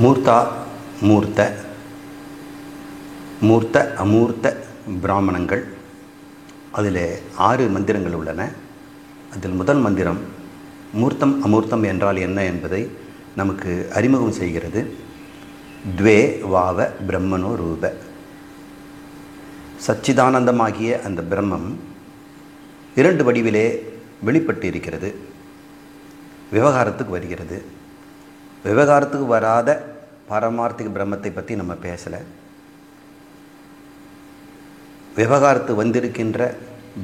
மூர்த்தா மூர்த்த மூர்த்த அமூர்த்த பிராமணங்கள். அதில் 6 மந்திரங்கள் உள்ளன. அதில் முதல் மந்திரம் மூர்த்தம் அமூர்த்தம் என்றால் என்ன என்பதை நமக்கு அறிமுகம் செய்கிறது. துவே வாவ பிரம்மனோ ரூப. சச்சிதானந்தமாகிய அந்த பிரம்மம் 2 வடிவிலே வெளிப்பட்டு இருக்கிறது. விவகாரத்துக்கு வருகிறது. விவகாரத்துக்கு வராத பாரமார்த்திக பிரம்மத்தை பற்றி நம்ம பேசலை. விவகாரத்துக்கு வந்திருக்கின்ற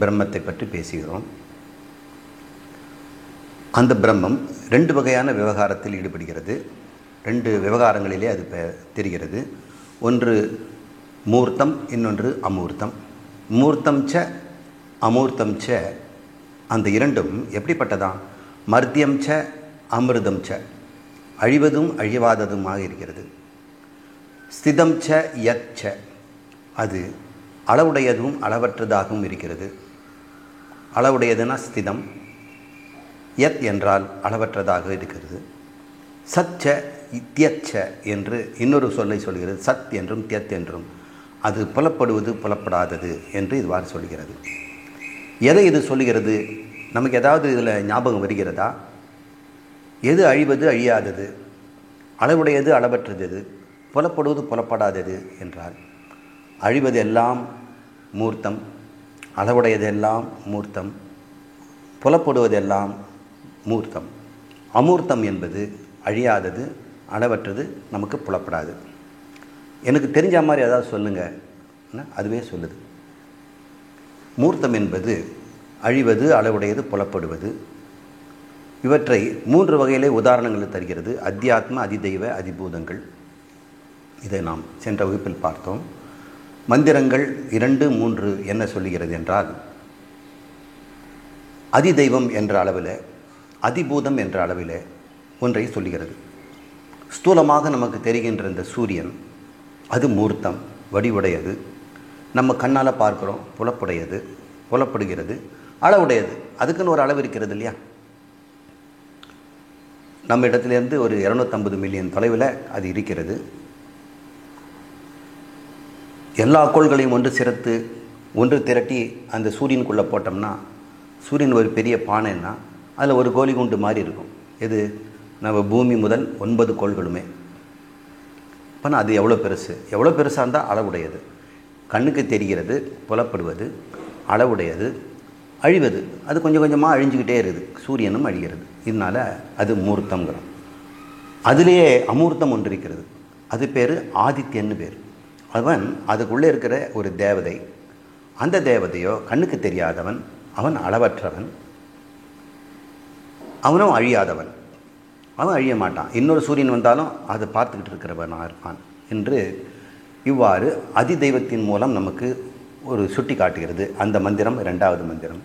பிரம்மத்தை பற்றி பேசுகிறோம். அந்த பிரம்மம் 2 வகையான விவகாரத்தில் ஈடுபடுகிறது. 2 விவகாரங்களிலே அது தெரிகிறது. ஒன்று மூர்த்தம், இன்னொன்று அமூர்த்தம். மூர்த்தம் ச அமூர்த்தம் ச, அந்த 2ம் எப்படிப்பட்டதான்? மர்த்தியம் ச அமிர்தம் ச, அழிவதும் அழிவாததுமாக இருக்கிறது. ஸ்திதம் ச யத் ச, அது அளவுடையதும் அளவற்றதாகவும் இருக்கிறது. அளவுடையதுனா ஸ்திதம், யத் என்றால் அளவற்றதாக இருக்கிறது. சத் ச தியச்ச என்று இன்னொரு சொல்லை சொல்கிறது. சத் என்றும் தியத் என்றும், அது புலப்படுவது புலப்படாதது என்று இதுவாறு சொல்கிறது. எதை இது சொல்லுகிறது? நமக்கு ஏதாவது இதில் ஞாபகம் வருகிறதா? எது அழிவது அழியாதது, அளவுடையது அளவற்றது, புலப்படுவது புலப்படாதது என்றால் அழிவதெல்லாம் மூர்த்தம், அளவுடையதெல்லாம் மூர்த்தம், புலப்படுவதெல்லாம் மூர்த்தம். அமூர்த்தம் என்பது அழியாதது, அளவற்றது, நமக்கு புலப்படாது. எனக்கு தெரிஞ்ச மாதிரி ஏதாவது சொல்லுங்கள், அதுவே சொல்லுது. மூர்த்தம் என்பது அழிவது, அளவுடையது, புலப்படுவது. இவற்றை 3 வகையிலே உதாரணங்கள் தருகிறது. அத்தியாத்ம, அதிதெய்வ, அதிபூதங்கள். இதை நாம் சென்ற வகுப்பில் பார்த்தோம். மந்திரங்கள் 2, 3 என்ன சொல்லுகிறது என்றால், அதிதெய்வம் என்ற அளவில், அதிபூதம் என்ற அளவில் ஒன்றை சொல்லுகிறது. ஸ்தூலமாக நமக்கு தெரிகின்ற இந்த சூரியன், அது மூர்த்தம், வடிவுடையது. நம்ம கண்ணால் பார்க்குறோம், புலப்புடையது, புலப்படுகிறது, அளவுடையது. அதுக்குன்னு ஒரு அளவு இருக்கிறது இல்லையா? நம்ம இடத்துலேருந்து ஒரு 250 மில்லியன் தொலைவில் அது இருக்கிறது. எல்லா கோள்களையும் ஒன்று திரட்டி அந்த சூரியனுக்குள்ளே போட்டோம்னா, சூரியன் ஒரு பெரிய பானைன்னா அதில் ஒரு கோழி குண்டு மாதிரி இருக்கும். இது நம்ம பூமி முதல் 9 கோள்களுமே. அப்போனா அது எவ்வளோ பெருசாக இருந்தால் அளவுடையது. கண்ணுக்கு தெரிகிறது, புலப்படுவது, அளவுடையது, அழிவது. அது கொஞ்சம் கொஞ்சமாக அழிஞ்சிக்கிட்டே இருக்குது. சூரியனும் அழிகிறது. இதனால் அது மூர்த்தங்கிறோம். அதிலேயே அமூர்த்தம் ஒன்று இருக்கிறது. அது பேர் ஆதித்யன்னு பேர். அவன் அதுக்குள்ளே இருக்கிற ஒரு தேவதை. அந்த தேவதையோ கண்ணுக்கு தெரியாதவன், அவன் அளவற்றவன், அவனும் அழியாதவன். அவன் அழிய மாட்டான். இன்னொரு சூரியன் வந்தாலும் அதை பார்த்துக்கிட்டு இருக்கிறவனாக இருப்பான் என்று இவ்வாறு அதிதெய்வத்தின் மூலம் நமக்கு ஒரு சுட்டி காட்டுகிறது அந்த மந்திரம். 2வது மந்திரம்.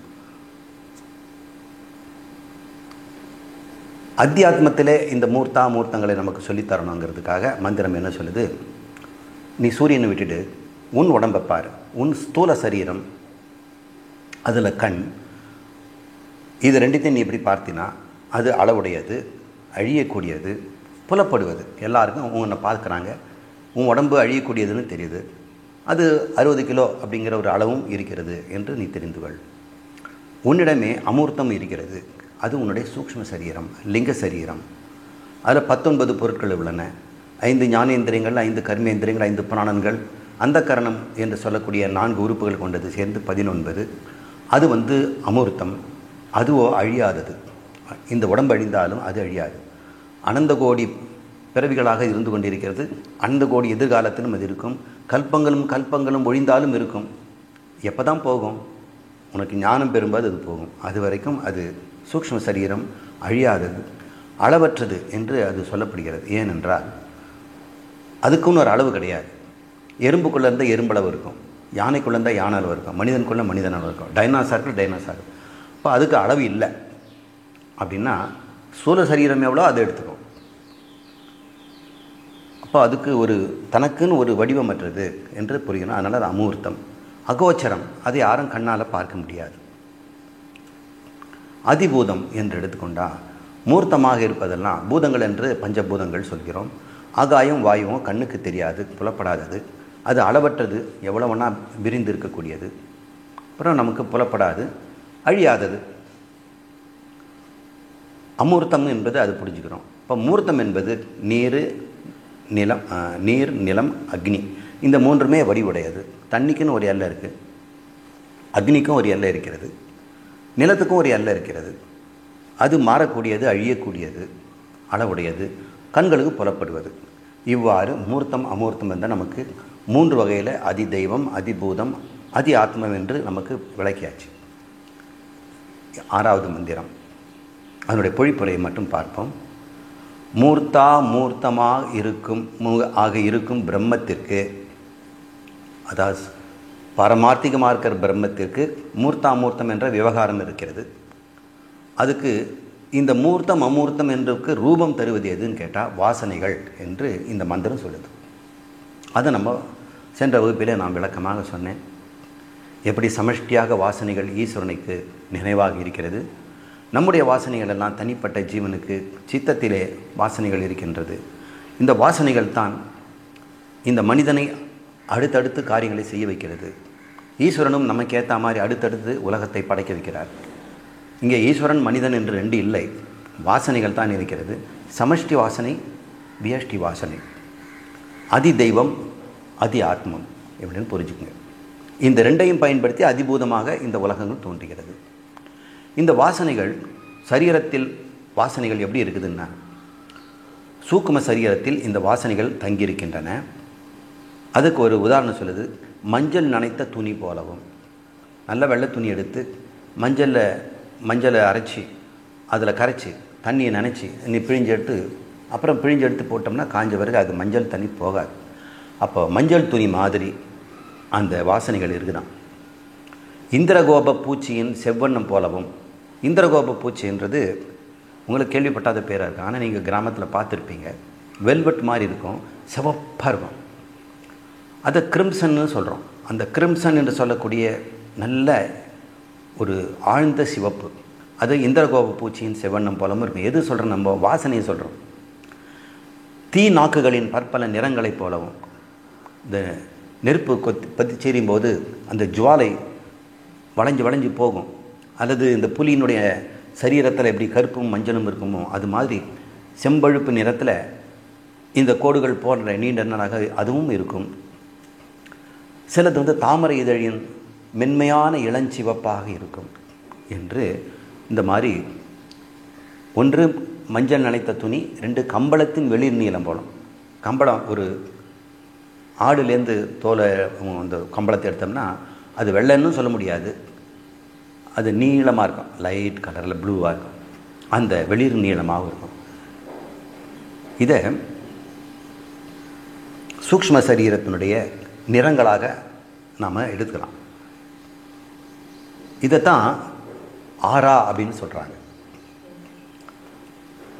அத்தியாத்மத்திலே இந்த மூர்த்தங்களை நமக்கு சொல்லித்தரணுங்கிறதுக்காக மந்திரம் என்ன சொல்லுது? நீ சூரியனை விட்டுட்டு உன் உடம்பை பாரு. உன் ஸ்தூல சரீரம், அதில் கண், இது 2த்தையும் நீ எப்படி பார்த்தினா அது அளவுடையது, அழியக்கூடியது, புலப்படுவது. எல்லாருக்கும் உன்னை பார்க்குறாங்க, உன் உடம்பு அழியக்கூடியதுன்னு தெரியுது. அது 60 கிலோ அப்படிங்கிற ஒரு அளவும் இருக்கிறது என்று நீ தெரிந்து கொள். உன்னிடமே அமூர்த்தம் இருக்கிறது. அது உன்னுடைய சூக்ஷ்ம சரீரம், லிங்க சரீரம். அதில் 19 பொருட்கள் உள்ளன. 5 ஞானேந்திரியங்கள், 5 கர்மேந்திரியங்கள், 5 பிராணன்கள், அந்த கரணம் என்று சொல்லக்கூடிய 4 உறுப்புகள் கொண்டது சேர்ந்து 19. அது அமூர்த்தம். அதுவோ அழியாதது. இந்த உடம்பு அழிந்தாலும் அது அழியாது. அனந்த கோடி பிறவிகளாக இருந்து கொண்டிருக்கிறது. அனந்த கோடி எதிர்காலத்திலும் அது இருக்கும். கல்பங்களும் ஒழிந்தாலும் இருக்கும். எப்போ தான் போகும்? உனக்கு ஞானம் பெறும்போது அது போகும். அது வரைக்கும் அது சூக்ஷ்ம சரீரம், அழியாதது, அளவற்றது என்று அது சொல்லப்படுகிறது. ஏனென்றால் அதுக்குன்னு ஒரு அளவு கிடையாது. எறும்புக்குள்ளே இருந்தால் எறும்பளவு இருக்கும், யானைக்குள்ளே இருந்தால் யானை அளவு இருக்கும், மனிதனுக்குள்ளே மனிதன் அளவு இருக்கும், டைனாசார். இப்போ அதுக்கு அளவு இல்லை. அப்படின்னா சூழ சரீரம் எவ்வளோ அதை எடுத்துக்கும். அப்போ அதுக்கு தனக்குன்னு ஒரு வடிவமற்றது என்று புரியணும். அதனால் அது அமூர்த்தம், அகோச்சரம். அதை யாரும் கண்ணால் பார்க்க முடியாது. அதிபூதம் என்று எடுத்துக்கொண்டால் மூர்த்தமாக இருப்பதெல்லாம் பூதங்கள் என்று பஞ்சபூதங்கள் சொல்கிறோம். ஆகாயம் வாயுவும் கண்ணுக்கு தெரியாது, புலப்படாதது. அது அளவற்றது, எவ்வளோ ஒன்றா விரிந்து இருக்கக்கூடியது. அப்புறம் நமக்கு புலப்படாது, அழியாதது. அமூர்த்தம் என்பது அது புரிஞ்சுக்கிறோம். இப்போ மூர்த்தம் என்பது நீர், நிலம், அக்னி. இந்த மூன்றுமே வடிவுடையது. தண்ணிக்குன்னு ஒரு எல்லை இருக்குது, அக்னிக்கும் ஒரு எல்லை இருக்கிறது, நிலத்துக்கும் ஒரு எல்லை இருக்கிறது. அது மாறக்கூடியது, அழியக்கூடியது, அளவுடையது, கண்களுக்கு புலப்படுவது. இவ்வாறு மூர்த்தம் அமூர்த்தம் என்றால் நமக்கு 3 வகையில் அதி தெய்வம், அதிபூதம், அதி ஆத்மம் என்று நமக்கு விளக்கியாச்சு. 6வது மந்திரம், அதனுடைய பொழிப்புரையை மட்டும் பார்ப்போம். மூர்த்தமாக இருக்கும் பிரம்மத்திற்கு, அதாவது பாரமார்த்திகமாக இருக்கிற பிரம்மத்திற்கு மூர்த்தம் என்ற விவகாரம் இருக்கிறது. அதுக்கு இந்த மூர்த்தம் அமூர்த்தம் என்றுக்கு ரூபம் தருவது எதுன்னு கேட்டால் வாசனைகள் என்று இந்த மந்திரம் சொல்லுது. அதை நம்ம சென்ற வகுப்பிலே நான் விளக்கமாக சொன்னேன். எப்படி சமஷ்டியாக வாசனைகள் ஈஸ்வரனுக்கு நினைவாக இருக்கிறது, நம்முடைய வாசனைகள் எல்லாம் தனிப்பட்ட ஜீவனுக்கு சித்தத்திலே வாசனைகள் இருக்கின்றது. இந்த வாசனைகள் தான் இந்த மனிதனை அடுத்தடுத்து காரியங்களை செய்ய வைக்கிறது. ஈஸ்வரனும் நமக்கு ஏற்ற மாதிரி அடுத்தடுத்து உலகத்தை படைக்க வைக்கிறார். இங்கே ஈஸ்வரன் மனிதன் என்று 2 இல்லை, வாசனைகள் தான் இருக்கிறது. சமஷ்டி வாசனை, வியஷ்டி வாசனை, அதி தெய்வம், அதி ஆத்மம் எப்படின்னு புரிஞ்சுக்குங்க. இந்த 2ஐயும் பயன்படுத்தி அதிபூதமாக இந்த உலகங்கள் தோன்றுகிறது. இந்த வாசனைகள் சரீரத்தில் வாசனைகள் எப்படி இருக்குதுன்னா, சூக்கும சரீரத்தில் இந்த வாசனைகள் தங்கியிருக்கின்றன. அதுக்கு ஒரு உதாரணம் சொல்லுது. மஞ்சள் நனைத்த துணி போலவும், நல்ல வெள்ளை துணி எடுத்து மஞ்சளை அரைச்சி அதில் கரைச்சி தண்ணியை நினச்சி பிழிஞ்சு எடுத்து போட்டோம்னா காஞ்ச பிறகு அது மஞ்சள் தண்ணி போகாது. அப்போ மஞ்சள் துணி மாதிரி அந்த வாசனைகள் இருக்குதான். இந்திரகோப பூச்சியின் செவ்வண்ணம் போலவும், இந்திரகோப பூச்சின்றது உங்களுக்கு கேள்விப்பட்டாத பேராக இருக்கும், ஆனால் நீங்கள் கிராமத்தில் பார்த்துருப்பீங்க. வெல்வெட் மாதிரி இருக்கும், சிவப்பாக இருக்கும். அதை கிரிம்சன்னு சொல்கிறோம். அந்த கிரிம்சன் என்று சொல்லக்கூடிய நல்ல ஒரு ஆழ்ந்த சிவப்பு, அது இந்திரகோப பூச்சியின் செவ்வண்ணம் போலவும் இருக்கும். எது சொல்கிறோம்? நம்ம வாசனையை சொல்கிறோம். தீ நாக்குகளின் பற்பல நிறங்களைப் போலவும், இந்த நெருப்பு பற்றி சேரும் போது அந்த ஜுவாலை வளைஞ்சு போகும். அல்லது இந்த புலியினுடைய சரீரத்தில் எப்படி கருப்பும் மஞ்சளும் இருக்குமோ அது மாதிரி செம்பழுப்பு நிறத்தில் இந்த கோடுகள் போன்ற நீண்ட நாளாக அதுவும் இருக்கும். சிலது தாமரை இதழின் மென்மையான இளஞ்சிவப்பாக இருக்கும் என்று இந்த மாதிரி. ஒன்று மஞ்சள் நனைத்த துணி, 2 கம்பளத்தின் வெளிர் நீளம் போலும். கம்பளம் ஒரு ஆடுலேருந்து தோலை அந்த கம்பளத்தை எடுத்தோம்னா அது வெள்ளைன்னு சொல்ல முடியாது, அது நீளமாக இருக்கும், லைட் கலரில் ப்ளூவாக இருக்கும், அந்த வெளிர் நீளமாக இருக்கும். இதை சூக்ஷ்ம சரீரத்தினுடைய நிறங்களாக நாம் எடுத்துக்கலாம். இதைத்தான் ஆரா அப்படின்னு சொல்கிறாங்க.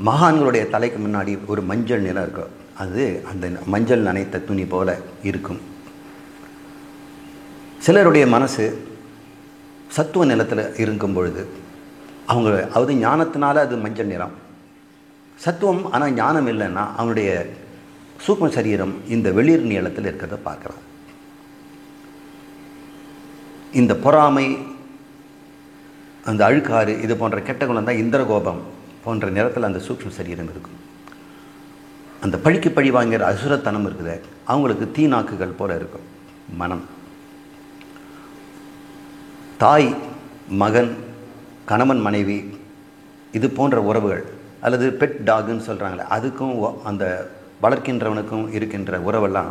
மகான்களுடைய தலைக்கு முன்னாடி ஒரு மஞ்சள் நிறம் இருக்கும், அது அந்த மஞ்சள் நனைத்த துணி போல இருக்கும். சிலருடைய மனசு சத்துவ நிலத்தில் இருக்கும் பொழுது அதாவது ஞானத்தினால அது மஞ்சள் நிறம், சத்துவம். ஆனால் ஞானம் இல்லைன்னா அவனுடைய சூக்ம சரீரம் இந்த வெளிர் நீளத்தில் இருக்கிறத பார்க்குறான். இந்த பொறாமை, அந்த அழுக்காறு, இது போன்ற கெட்ட குணம் தான் இந்திரகோபம் போன்ற நிறத்தில் அந்த சூக்ஷ்ம சரீரம் இருக்கும். அந்த பழிக்கு பழி வாங்குகிற அசுரத்தனம் இருக்குது, அவங்களுக்கு தீநாக்குகள் போல இருக்கும் மனம். தாய் மகன், கணவன் மனைவி, இது போன்ற உறவுகள், அல்லது பெட் டாகுன்னு சொல்கிறாங்களே, அதுக்கும் அந்த வளர்க்கின்றவனுக்கும் இருக்கின்ற உறவெல்லாம்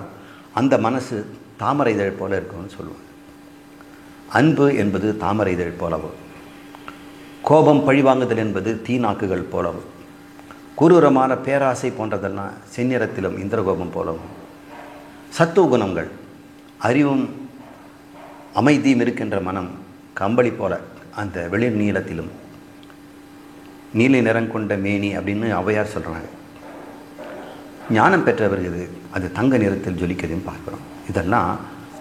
அந்த மனசு தாமரை இதழ் போல இருக்கும்னு சொல்லுவாங்க. அன்பு என்பது தாமரை இதழ் போலவும், கோபம் பழிவாங்குதல் என்பது தீநாக்குகள் போலவும், குரூரமான பேராசை போன்றதெல்லாம் செந்நிறத்திலும் இந்திரகோபம் போலவும், சத்துவ குணங்கள் அறிவும் அமைதியும் இருக்கின்ற மனம் கம்பளி போல அந்த வெளிர் நீளத்திலும், நீல நிறம் கொண்ட மேனி அப்படின்னு ஔவையார் சொல்கிறாங்க. ஞானம் பெற்றவர்கள் அது தங்க நிறத்தில் ஜொலிக்கிறதையும் பார்க்குறோம். இதெல்லாம்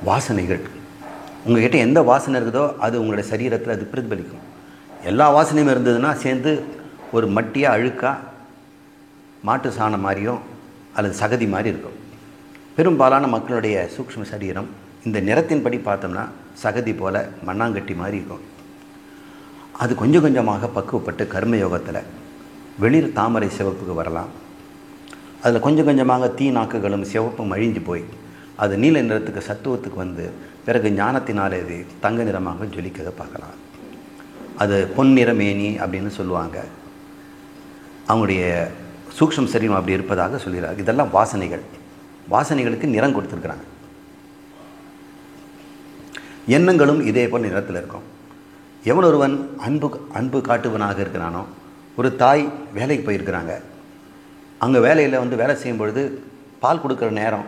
வாசனைகள். உங்கள்கிட்ட எந்த வாசனை இருக்குதோ அது உங்களுடைய சரீரத்தில் அது பிரதிபலிக்கும். எல்லா வாசனையும் இருந்ததுன்னா சேர்ந்து ஒரு மட்டியாக அழுக்காக மாட்டு சாணம் மாதிரியும் அல்லது சகதி மாதிரி இருக்கும். பெரும்பாலான மக்களுடைய சூக்ஷ்ம சரீரம் இந்த நிறத்தின்படி பார்த்தோம்னா சகதி போல் மண்ணாங்கட்டி மாதிரி இருக்கும். அது கொஞ்சம் கொஞ்சமாக பக்குவப்பட்டு கர்மயோகத்தில் வெளிர் தாமரை சிவப்புக்கு வரலாம். அதில் கொஞ்சம் கொஞ்சமாக தீ நாக்குகளும் சிவப்பும் அழிஞ்சு போய் அது நீல நிறத்துக்கு சத்துவத்துக்கு வந்து பிறகு ஞானத்தினாலே இது தங்க நிறமாக ஜொலிக்கிறத பார்க்கலாம். அது பொன்னிற மேனி அப்படின்னு சொல்லுவாங்க. அவங்களுடைய சூக்ஷ்ம சரீரம் அப்படி இருப்பதாக சொல்கிறார். இதெல்லாம் வாசனைகள். வாசனைகளுக்கு நிறம் கொடுத்துருக்குறாங்க. எண்ணங்களும் இதே போல் நிறத்தில் இருக்கும். எவன் ஒருவன் அன்பு காட்டுவனாக இருக்கிறானோ, ஒரு தாய் வேலைக்கு போயிருக்கிறாங்க, அங்கே வேலையில் வந்து வேலை செய்யும் பொழுது பால் கொடுக்குற நேரம்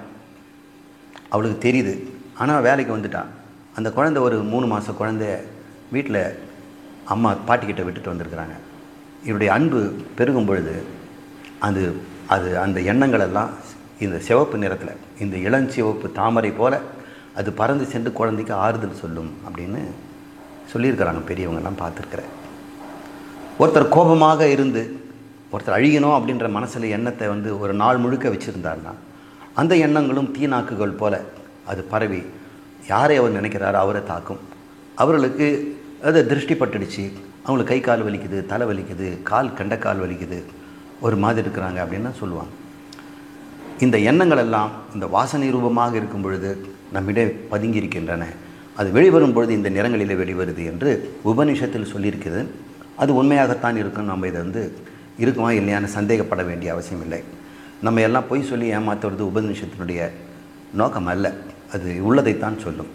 அவளுக்கு தெரியுது. ஆனால் வேலைக்கு வந்துட்டான். அந்த குழந்தை ஒரு 3 மாத குழந்தைய வீட்டில் அம்மா பாட்டிக்கிட்ட விட்டுட்டு வந்திருக்கிறாங்க. இவருடைய அன்பு பெருகும் பொழுது அந்த எண்ணங்கள் எல்லாம் இந்த சிவப்பு நிறத்தில், இந்த இளஞ்சிவப்பு தாமரை போல் அது பறந்து சென்று குழந்தைக்கு ஆறுதல் சொல்லும் அப்படின்னு சொல்லியிருக்கிறாங்க. பெரியவங்கெல்லாம் பார்த்துருக்குறேன். ஒருத்தர் கோபமாக இருந்து ஒருத்தர் அழியணும் அப்படின்ற மனசில் எண்ணத்தை வந்து ஒரு நாள் முழுக்க வச்சுருந்தாருன்னா அந்த எண்ணங்களும் தீநாக்குகள் போல் அது பரவி யாரை அவர் நினைக்கிறாரோ அவரை தாக்கும். அவர்களுக்கு அது திருஷ்டி பட்டுடுச்சு, அவங்களுக்கு கை கால் வலிக்குது, தலை வலிக்குது, கால் வலிக்குது, ஒரு மாதிரி இருக்கிறாங்க அப்படின்னு சொல்லுவாங்க. இந்த எண்ணங்கள் எல்லாம் இந்த வாசனை ரூபமாக இருக்கும் பொழுது நம்மிடம் பதுங்கி இருக்கின்றன. அது வெளிவரும் பொழுது இந்த நிறங்களிலே வெளிவருது என்று உபநிஷத்தில் சொல்லியிருக்குது. அது உண்மையாகத்தான் இருக்கும். நம்ம இதை வந்து இருக்குமா இல்லையான்னு சந்தேகப்பட வேண்டிய அவசியம் இல்லை. நம்ம எல்லாம் பொய் சொல்லி ஏமாற்றுவது உபநிஷத்தினுடைய நோக்கம் அல்ல. அது உள்ளதைத்தான் சொல்லும்.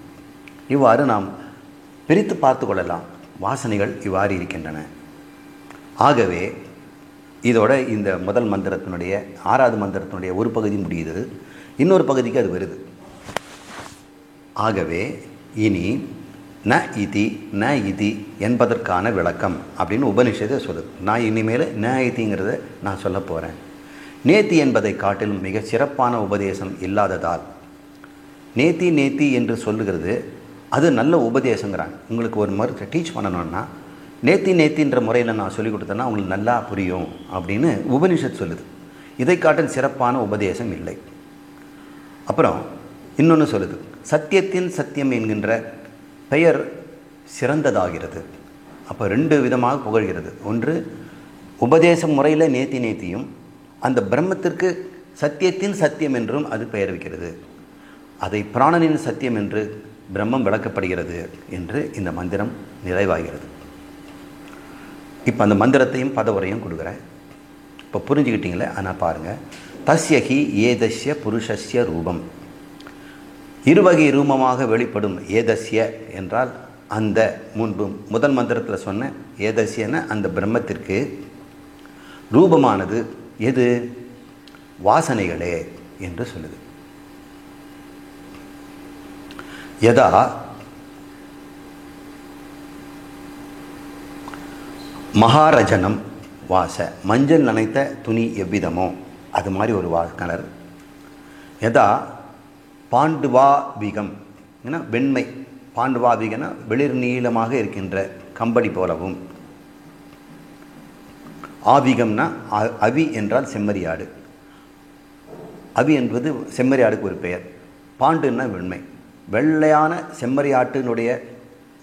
இவ்வாறு நாம் பிரித்து பார்த்து கொள்ளலாம். வாசனைகள் இவ்வாறு இருக்கின்றன. ஆகவே இதோட இந்த முதல் மந்திரத்தினுடைய 6வது மந்திரத்தினுடைய ஒரு பகுதி முடியுது. இன்னொரு பகுதிக்கு அது வருது. ஆகவே இனி ந இதி என்பதற்கான விளக்கம் அப்படின்னு உபனிஷத்தை சொல்லுது. நான் இனிமேல் ந இதிங்கிறத நான் சொல்ல போகிறேன். நேத்தி என்பதை காட்டிலும் மிக சிறப்பான உபதேசம் இல்லாததால் நேத்தி என்று சொல்லுகிறது அது நல்ல உபதேசங்கிறாங்க. உங்களுக்கு ஒரு மாதிரி டீச் பண்ணணுன்னா நேத்தின்ற முறையில் நான் சொல்லிக் கொடுத்தேன்னா உங்களுக்கு நல்லா புரியும் அப்படின்னு உபனிஷத் சொல்லுது. இதை காட்டில் சிறப்பான உபதேசம் இல்லை. அப்புறம் இன்னொன்று சொல்லுது, சத்தியத்தின் சத்தியம் என்கின்ற பெயர் சிறந்ததாகிறது. அப்போ 2 விதமாக புகழ்கிறது. ஒன்று உபதேச முறையில் நேத்தியும் அந்த பிரம்மத்திற்கு சத்தியத்தின் சத்தியம் என்றும் அது பெயர் வைக்கிறது. அதை பிராணனின் சத்தியம் என்று பிரம்மம் விளக்கப்படுகிறது என்று இந்த மந்திரம் நிறைவாகிறது. இப்போ அந்த மந்திரத்தையும் பதவுரையும் கொடுக்குறேன். இப்போ புரிஞ்சுக்கிட்டீங்களே. ஆனால் பாருங்கள், தஸ்யஹி ஏதஸ்ய புருஷஸ்ய ரூபம், இருவகை ரூபமாக வெளிப்படும். ஏதஸ்ய என்றால் அந்த முன்பு முதல் மந்திரத்தில் சொன்ன ஏதஸ்யன அந்த பிரம்மத்திற்கு ரூபமானது எது? வாசனைகளே என்று சொல்லுது. யதா மகாரஜனம் வாச, மஞ்சள் நனைத்த துணி எவ்விதமோ அது மாதிரி ஒரு கலர். யதா பாண்டுவாபிகம், ஏன்னா வெண்மை, பாண்டுவாபிகனா வெளிர் நீளமாக இருக்கின்ற கம்பளி போலவும். ஆபிகம்னா அவி என்றால் செம்மறியாடு. அவி என்பது செம்மறியாடுக்கு ஒரு பெயர். பாண்டுன்னா வெண்மை, வெள்ளையான செம்மறியாட்டினுடைய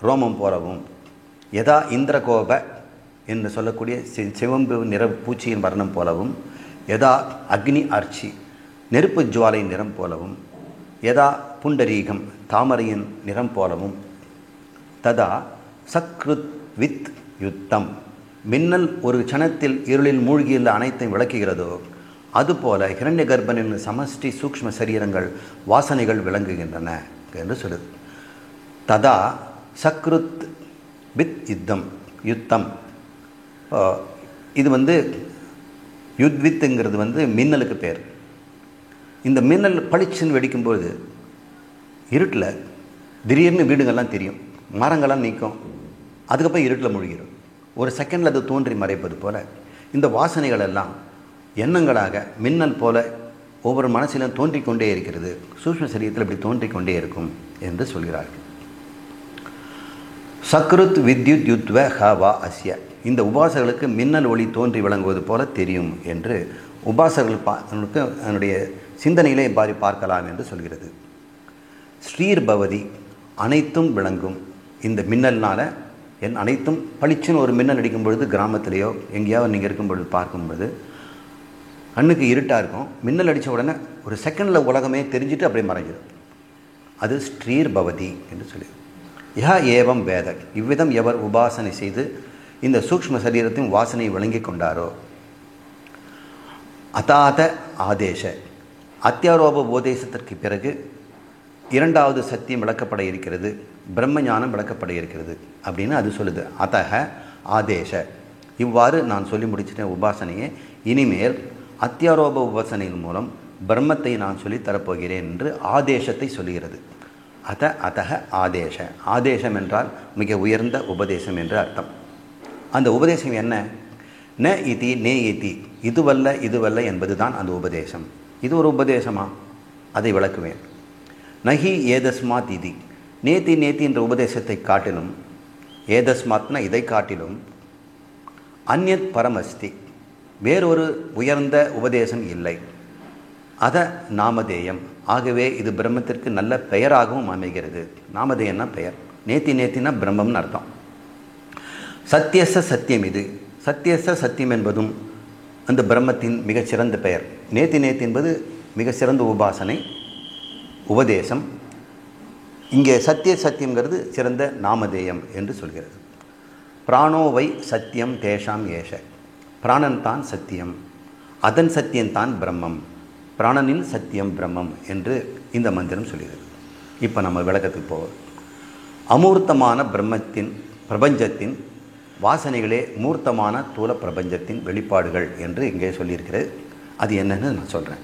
ரோமம் போலவும். யதா இந்திரகோப என்று சொல்லக்கூடிய சிவம்பு நிற பூச்சியின் வர்ணம் போலவும். யதா அக்னி அர்ச்சி நெருப்பு ஜுவாலை நிறம் போலவும். யதா புண்டரீகம் தாமரையின் நிறம் போலவும். ததா சக்ருத் வித் யுத்தம், மின்னல் ஒரு கணத்தில் இருளில் மூழ்கியுள்ள அனைத்தையும் விளக்குகிறதோ அதுபோல ஹிரண்ய கர்ப்பனின் சமஷ்டி சூக்ஷ்ம சரீரங்கள் வாசனைகள் விளங்குகின்றன என்று சொல்லுது. ததா சக்ருத் வித் யுத்தம். இது வந்து யுத்வித்துங்கிறது மின்னலுக்கு பேர். இந்த மின்னல் பளிச்சுன்னு வெடிக்கும்போது இருட்டில் திடீர்னு வீடுகள்லாம் தெரியும், மரங்கள்லாம் நீக்கும், அதுக்கப்புறம் இருட்டில் மூழ்கிடும். ஒரு செகண்டில் அது தோன்றி மறைப்பது போல் இந்த வாசனைகள் எல்லாம் எண்ணங்களாக மின்னல் போல ஒவ்வொரு மனசிலும் தோன்றிக்கொண்டே இருக்கிறது. சூக்ஷ்ம சரீரத்தில் இப்படி தோன்றிக்கொண்டே இருக்கும் என்று சொல்கிறார்கள். சக்ருத் வித்யுத் யுத்வ ஹவா அஸ்ய, இந்த உபாசகர்களுக்கு மின்னல் ஒளி தோன்றி விளங்குவது போல தெரியும் என்று உபாசகர்களுக்கு அதனுடைய சிந்தனையிலே பாரி பார்க்கலாம் என்று சொல்கிறது. ஸ்ரீர் பவதி, அனைத்தும் விளங்கும். இந்த மின்னல்னால் அனைத்தும் பளிச்சுன்னு ஒரு மின்னல் அடிக்கும் பொழுது கிராமத்திலேயோ எங்கேயாவது நீங்கள் இருக்கும் பொழுது பார்க்கும்பொழுது கண்ணுக்கு இருட்டாக இருக்கும். மின்னல் அடித்த உடனே ஒரு செகண்டில் உலகமே தெரிஞ்சுட்டு அப்படியே மறைஞ்சிடும். அது ஸ்ரீர் பவதி என்று சொல்லி. யா ஏவம் வேத, இவ்விதம் எவர் உபாசனை செய்து இந்த சூக்ஷ்ம சரீரத்தின் வாசனை விளங்கி கொண்டாரோ. அதாத ஆதேச, அத்தியாரோப உபதேசத்திற்கு பிறகு இரண்டாவது சத்தியம் விளக்கப்பட இருக்கிறது, பிரம்மஞானம் விளக்கப்பட இருக்கிறது அப்படின்னு அது சொல்லுது. அதக ஆதேச, இவ்வாறு நான் சொல்லி முடிச்சிட்டேன் உபாசனையை. இனிமேல் அத்தியாரோப உபாசனையின் மூலம் பிரம்மத்தை நான் சொல்லி தரப்போகிறேன் என்று ஆதேசத்தை சொல்லுகிறது. அதக ஆதேச, ஆதேசம் என்றால் மிக உயர்ந்த உபதேசம் என்று அர்த்தம். அந்த உபதேசம் என்ன? ந இதி நே இதி, இதுவல்ல இதுவல்ல என்பது தான் அந்த உபதேசம். இது ஒரு உபதேசமா? அதை விளக்குவேன். நகி ஏதஸ்மாத் இதி, நேத்தி நேத்தி என்ற உபதேசத்தை காட்டிலும், ஏதஸ்மாத்னா இதை காட்டிலும், அந்யத் பரமஸ்தி, வேறொரு உயர்ந்த உபதேசம் இல்லை. அத நாமதேயம், ஆகவே இது பிரம்மத்திற்கு நல்ல பெயராகவும் அமைகிறது. நாமதேயம்னா பெயர், நேத்தி நேத்தினா பிரம்மம்னு அர்த்தம். சத்தியச சத்தியம், இது சத்தியச சத்தியம் என்பதும் அந்த பிரம்மத்தின் மிகச்சிறந்த பெயர். நேத்தி நேத்தி என்பது மிக சிறந்த உபாசனை உபதேசம். இங்கே சத்திய சத்தியங்கிறது சிறந்த நாமதேயம் என்று சொல்கிறது. பிராணோவை சத்தியம் தேஷாம் ஏஷ, பிராணன் தான் சத்தியம், அதன் சத்தியம்தான் பிரம்மம், பிராணனின் சத்தியம் பிரம்மம் என்று இந்த மந்திரம் சொல்கிறது. இப்போ நம்ம விளக்கத்துக்கு போவோம். அமூர்த்தமான பிரபஞ்சத்தின் வாசனைகளே மூர்த்தமான தூல பிரபஞ்சத்தின் வெளிப்பாடுகள் என்று இங்கே சொல்லியிருக்கிறது. அது என்னன்னு நான் சொல்கிறேன்.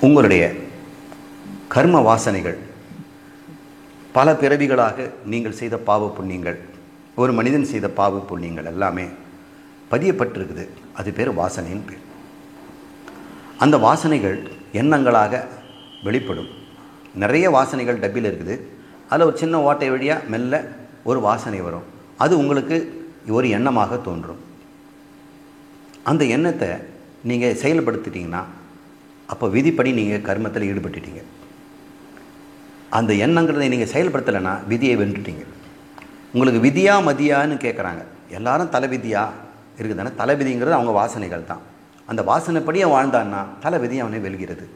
உங்களுடைய கர்ம வாசனைகள், பல பிறவிகளாக நீங்கள் செய்த பாவ புண்ணியங்கள், ஒரு மனிதன் செய்த பாவ புண்ணியங்கள் எல்லாமே பதியப்பட்டிருக்குது. அது பேர் வாசனைன்னு பேர். அந்த வாசனைகள் எண்ணங்களாக வெளிப்படும். நிறைய வாசனைகள் டப்பில் இருக்குது. அதில் ஒரு சின்ன ஓட்டை வழியாக மெல்ல ஒரு வாசனை வரும். அது உங்களுக்கு ஒரு எண்ணமாக தோன்றும். அந்த எண்ணத்தை நீங்கள் செயல்படுத்திட்டீங்கன்னா அப்போ விதிப்படி நீங்கள் கர்மத்தில் ஈடுபட்டுட்டீங்க. அந்த எண்ணங்கிறதை நீங்கள் செயல்படுத்தலைன்னா விதியை வென்றுட்டீங்க. உங்களுக்கு விதியா மதியான்னு கேட்குறாங்க. எல்லாரும் தலைவிதியா இருக்குதுன்னா தலைவிதிங்கிறது அவங்க வாசனைகள் தான். அந்த வாசனைப்படியே வாழ்ந்தான்னா தலைவிதி அவனை வெல்கிறது.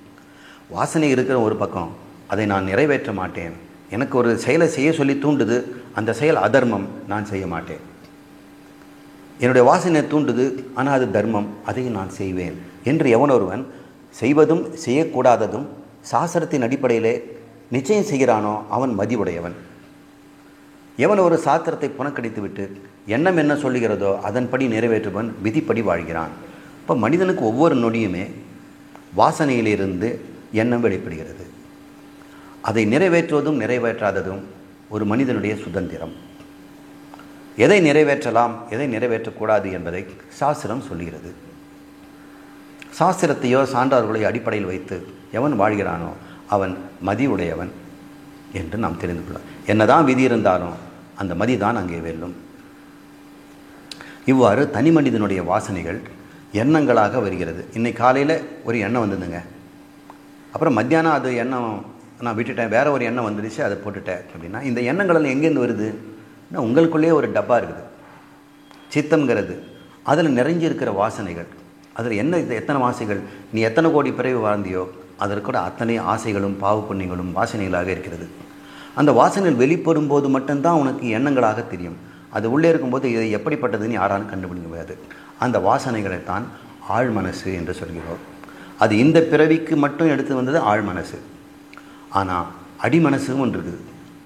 வாசனை இருக்கிற ஒரு பக்கம், அதை நான் நிறைவேற்ற மாட்டேன், எனக்கு ஒரு செயலை செய்ய சொல்லி தூண்டுது, அந்த செயல் அதர்மம், நான் செய்ய மாட்டேன். என்னுடைய வாசனை தூண்டுது, ஆனால் அது தர்மம், அதையும் நான் செய்வேன் என்று எவன் ஒருவன் செய்வதும் செய்யக்கூடாததும் சாஸ்திரத்தின் அடிப்படையிலே நிச்சயம் செய்கிறானோ அவன் மதிவுடையவன். எவன் ஒரு சாஸ்திரத்தை புறக்கணித்து விட்டு எண்ணம் என்ன சொல்லுகிறதோ அதன்படி நிறைவேற்றுவன் விதிப்படி வாழ்கிறான். இப்போ மனிதனுக்கு ஒவ்வொரு நொடியுமே வாசனையிலிருந்து எண்ணம் வெளிப்படுகிறது. அதை நிறைவேற்றுவதும் நிறைவேற்றாததும் ஒரு மனிதனுடைய சுதந்திரம். எதை நிறைவேற்றலாம், எதை நிறைவேற்றக்கூடாது என்பதை சாஸ்திரம் சொல்கிறது. சாஸ்திரத்தையோ சான்றார்களையோ அடிப்படையில் வைத்து எவன் வாழ்கிறானோ அவன் மதி உடையவன் என்று நாம் தெரிந்து கொள்ளலாம். என்னதான் விதி இருந்தாலும் அந்த மதி தான் அங்கே வெல்லும். இவ்வாறு தனி மனிதனுடைய வாசனைகள் எண்ணங்களாக வருகிறது. இன்னைக்கு காலையில் ஒரு எண்ணம் வந்ததுங்க, அப்புறம் மத்தியானம் அது எண்ணம் நான் விட்டுட்டேன், வேறு ஒரு எண்ணம் வந்துடுச்சு, அதை போட்டுட்டேன் அப்படின்னா இந்த எண்ணங்கள் எங்கேருந்து வருது? உங்களுக்குள்ளேயே ஒரு டப்பா இருக்குது, சித்தம்ங்கிறது. அதில் நிறைஞ்சிருக்கிற வாசனைகள், அதில் என்ன எத்தனை வாசைகள், நீ எத்தனை கோடி பிறவி வாழ்ந்தியோ அதற்கூட அத்தனை ஆசைகளும் பாவ புண்ணியங்களும் வாசனைகளாக இருக்கிறது. அந்த வாசனைகள் வெளிப்படும் போது மட்டும்தான் உனக்கு எண்ணங்களாக தெரியும். அது உள்ளே இருக்கும்போது இது எப்படிப்பட்டதுன்னு யாராலும் கண்டுபிடிக்க முடியாது. அந்த வாசனைகளைத்தான் ஆழ் மனசு என்று சொல்கிறோம். அது இந்த பிறவிக்கு மட்டும் எடுத்து வந்தது ஆழ் மனசு. ஆனால் அடிமனசும் ஒன்று இருக்குது,